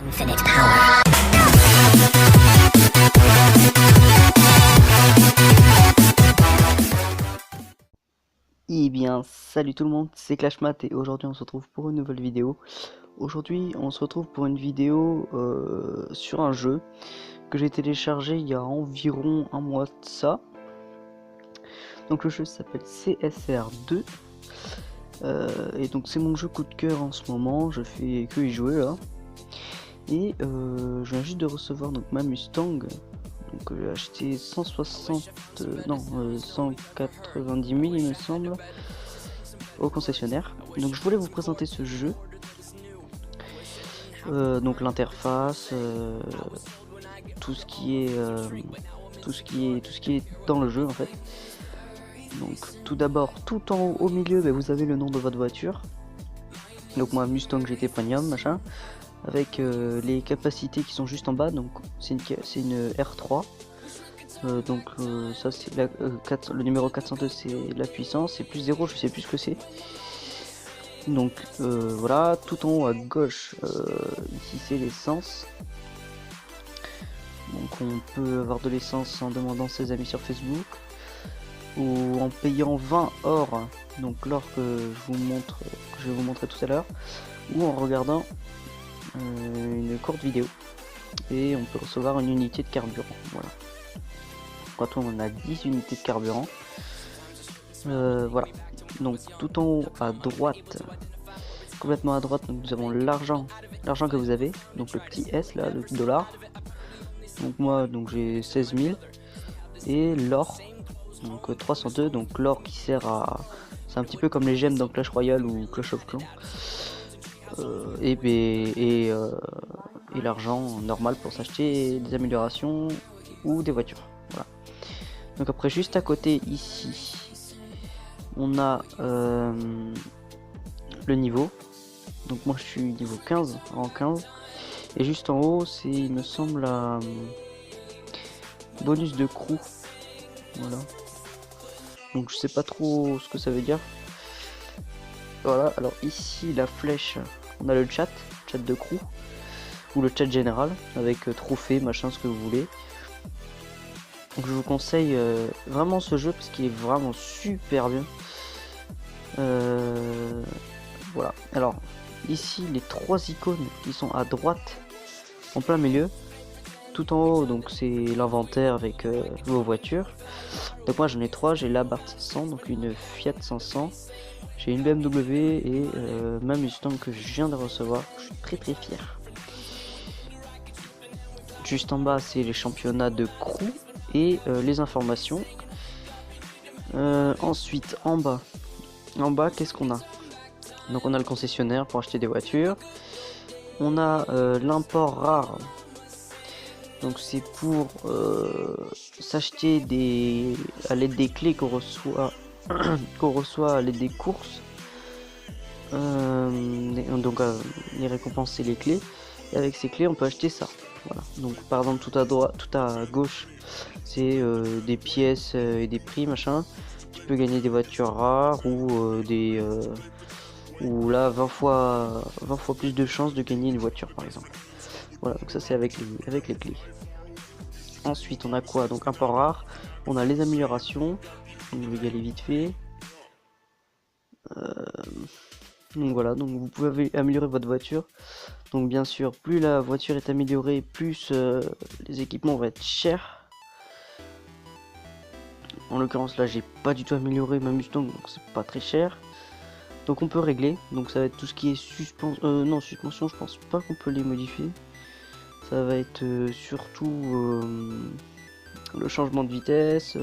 Infinite power. Eh bien, salut tout le monde, c'est Clashmat et aujourd'hui on se retrouve pour une nouvelle vidéo. Aujourd'hui on se retrouve pour une vidéo sur un jeu que j'ai téléchargé il y a environ un mois de ça. Donc le jeu s'appelle CSR2 et donc c'est mon jeu coup de cœur en ce moment, je fais que y jouer là. Et je viens juste de recevoir donc ma Mustang. Donc j'ai acheté 190 000 il me semble au concessionnaire. Donc je voulais vous présenter ce jeu. Donc l'interface, tout ce qui est dans le jeu en fait. Donc tout d'abord, tout en haut au milieu, vous avez le nom de votre voiture. Donc moi Mustang GT Premium machin, avec les capacités qui sont juste en bas. Donc c'est une R3. Donc ça c'est le numéro 402, c'est la puissance, et plus 0 je sais plus ce que c'est. Donc voilà, tout en haut à gauche, ici c'est l'essence. Donc on peut avoir de l'essence en demandant ses amis sur Facebook ou en payant 20 or, donc l'or que je vais vous montrer tout à l'heure, ou en regardant une courte vidéo, et on peut recevoir une unité de carburant. Voilà. Quand on a 10 unités de carburant, voilà. Donc tout en haut à droite, complètement à droite, donc nous avons l'argent que vous avez, donc le petit S là, le dollar. Donc moi donc j'ai 16 000, et l'or, donc 302, donc l'or qui sert à, c'est un petit peu comme les gemmes dans Clash Royale ou Clash of Clans, et l'argent normal pour s'acheter des améliorations ou des voitures. Voilà. Donc après, juste à côté ici, on a le niveau. Donc moi je suis niveau 15, en 15. Et juste en haut, c'est, il me semble, bonus de crew. Voilà. Donc je sais pas trop ce que ça veut dire. Voilà, alors ici la flèche, on a le chat de crew, ou le chat général, avec trophée, machin, ce que vous voulez. Donc je vous conseille vraiment ce jeu parce qu'il est vraiment super bien. Voilà, alors ici les trois icônes qui sont à droite en plein milieu, tout en haut, donc c'est l'inventaire avec vos voitures. Donc moi j'en ai trois, j'ai la Abarth 500, donc une Fiat 500, j'ai une BMW et ma Mustang que je viens de recevoir. Je suis très fier. Juste en bas c'est les championnats de crew et les informations. Ensuite en bas qu'est-ce qu'on a? Donc on a le concessionnaire pour acheter des voitures, on a l'import rare, donc c'est pour s'acheter à l'aide des clés qu'on reçoit à l'aide des courses, donc les récompenses c'est les clés, et avec ces clés on peut acheter ça. Voilà. Donc par exemple tout à droite, tout à gauche c'est des pièces et des prix machin. Tu peux gagner des voitures rares ou là 20 fois plus de chances de gagner une voiture par exemple. Voilà, donc ça c'est avec les clés. Ensuite on a quoi? Donc un port rare, on a les améliorations, on va y aller vite fait. Donc voilà, donc vous pouvez améliorer votre voiture. Donc bien sûr, plus la voiture est améliorée, plus les équipements vont être chers. En l'occurrence là j'ai pas du tout amélioré ma Mustang, donc c'est pas très cher. Donc on peut régler, donc ça va être tout ce qui est suspension, je pense pas qu'on peut les modifier. Ça va être surtout le changement de vitesse,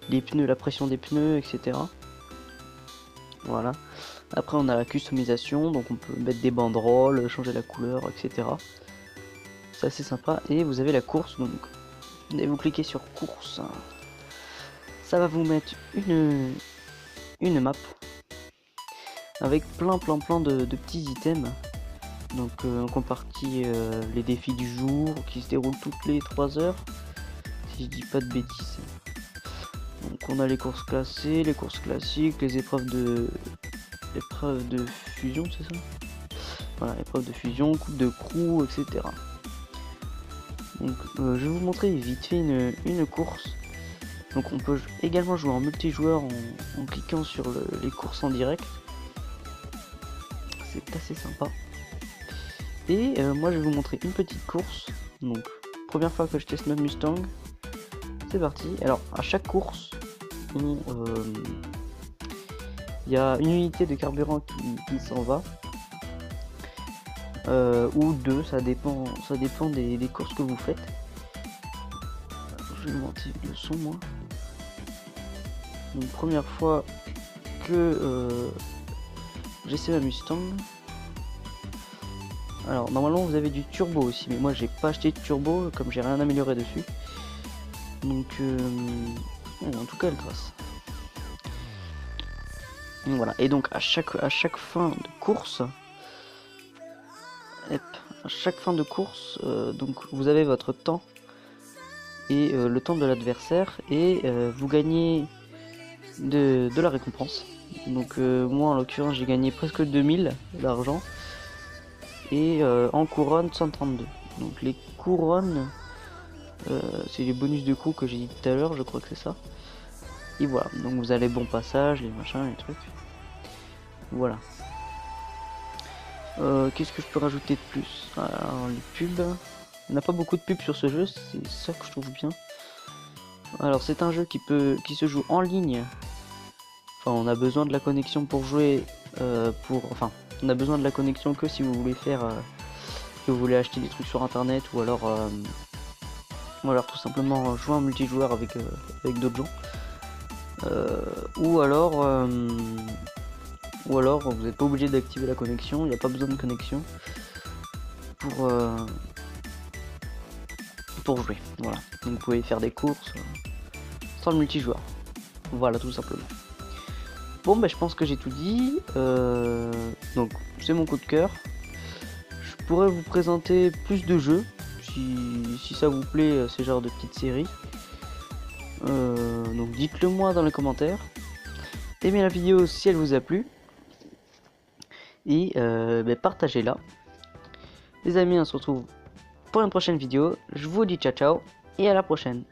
les pneus, la pression des pneus, etc. Voilà. Après on a la customisation, donc on peut mettre des banderoles, changer la couleur, etc. C'est assez sympa. Et vous avez la course, donc dès que vous cliquez sur course, ça va vous mettre une map avec plein de petits items. Donc on compartit les défis du jour qui se déroulent toutes les 3 heures, si je dis pas de bêtises. Donc on a les courses classées, les courses classiques, les épreuves de fusion, c'est ça? Voilà, épreuve de fusion, coupe de crew, etc. Donc je vais vous montrer vite fait une course. Donc on peut également jouer en multijoueur en cliquant sur les courses en direct. C'est assez sympa. Et moi je vais vous montrer une petite course. Donc première fois que je teste notre Mustang. C'est parti. Alors à chaque course, il y a une unité de carburant qui s'en va. Ou deux, ça dépend des courses que vous faites. Je vais monter le son moi. Donc première fois que j'essaie ma Mustang. Alors normalement vous avez du turbo aussi, mais moi j'ai pas acheté de turbo comme j'ai rien amélioré dessus. Donc en tout cas elle trace. Donc, voilà, et donc à chaque fin de course, à chaque fin de course, donc vous avez votre temps et le temps de l'adversaire et vous gagnez de la récompense. Donc moi en l'occurrence j'ai gagné presque 2000 d'argent et en couronne 132. Donc les couronnes c'est les bonus de crew que j'ai dit tout à l'heure, je crois que c'est ça. Et voilà, donc vous avez bon passage, les machins, les trucs. Voilà. Qu'est-ce que je peux rajouter de plus? Alors les pubs, il n'y a pas beaucoup de pubs sur ce jeu, c'est ça que je trouve bien. Alors c'est un jeu qui se joue en ligne. Enfin on a besoin de la connexion pour jouer, on a besoin de la connexion que si vous voulez que vous voulez acheter des trucs sur internet ou alors tout simplement jouer en multijoueur avec d'autres gens. Ou alors vous n'êtes pas obligé d'activer la connexion, il n'y a pas besoin de connexion pour jouer. Voilà, donc vous pouvez faire des courses sans le multijoueur. Voilà, tout simplement. Bon bah je pense que j'ai tout dit. Donc c'est mon coup de cœur. Je pourrais vous présenter plus de jeux si ça vous plaît, ces genres de petites séries. Donc dites-le moi dans les commentaires. Aimez la vidéo si elle vous a plu. Et partagez-la. Les amis, on se retrouve pour une prochaine vidéo. Je vous dis ciao ciao et à la prochaine.